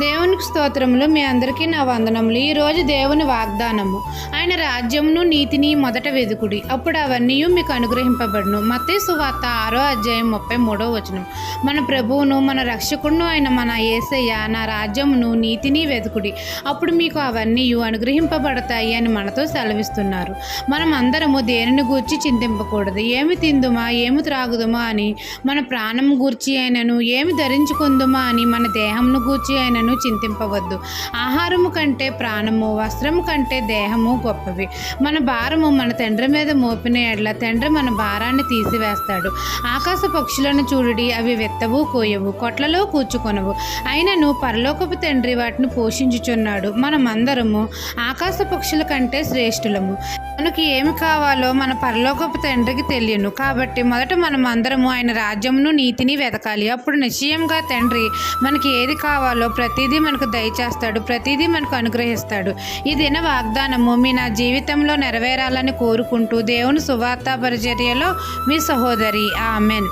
దేవునికి స్తోత్రములు. మీ అందరికీ నా వందనములు. ఈరోజు దేవుని వాగ్దానము, ఆయన రాజ్యమును నీతిని మొదట వెదుకుడి, అప్పుడు అవన్నీ మీకు అనుగ్రహింపబడును. మత్తయి సువార్త 6:33. మన ప్రభువును మన రక్షకుడును అయిన మన యేసయ్య, నా రాజ్యమును నీతిని వెదుకుడి, అప్పుడు మీకు అవన్నీ అనుగ్రహింపబడతాయి అని మనతో సెలవిస్తున్నారు. మనం అందరము దేనిని గూర్చి చింతింపకూడదు. ఏమి తిందుమా, ఏమి త్రాగుదుమా అని మన ప్రాణం గూర్చి అయినను, ఏమి ధరించుకుందుమా అని మన దేహమును గూర్చి అయినను చింతింపవద్దు. ఆహారము కంటే ప్రాణము, వస్త్రము కంటే దేహము గొప్పవి. మన భారము మన తండ్రి మీద మోపిన ఎడ్ల తండ్రి మన భారాన్ని తీసివేస్తాడు. ఆకాశ పక్షులను చూడుడి, అవి వెత్తవు, కోయవు, కొట్లలో కూర్చుకొనవు, అయినను పరలోకపు తండ్రి వాటిని పోషించుచున్నాడు. మనమందరము ఆకాశ పక్షుల కంటే శ్రేష్ఠులము. మనకి ఏమి కావాలో మన పరలోకపు తండ్రికి తెలియను. కాబట్టి మొదట మనం అందరము ఆయన రాజ్యమును నీతిని వెతకాలి. అప్పుడు నిశ్చయంగా తండ్రి మనకి ఏది కావాలో ప్రతిదీ మనకు దయచేస్తాడు, ప్రతిదీ మనకు అనుగ్రహిస్తాడు. ఈ దిన వాగ్దానము నా జీవితంలో నెరవేరాలని కోరుకుంటూ దేవుని సువార్త పరిచర్యలో మీ సహోదరి. ఆమెన్.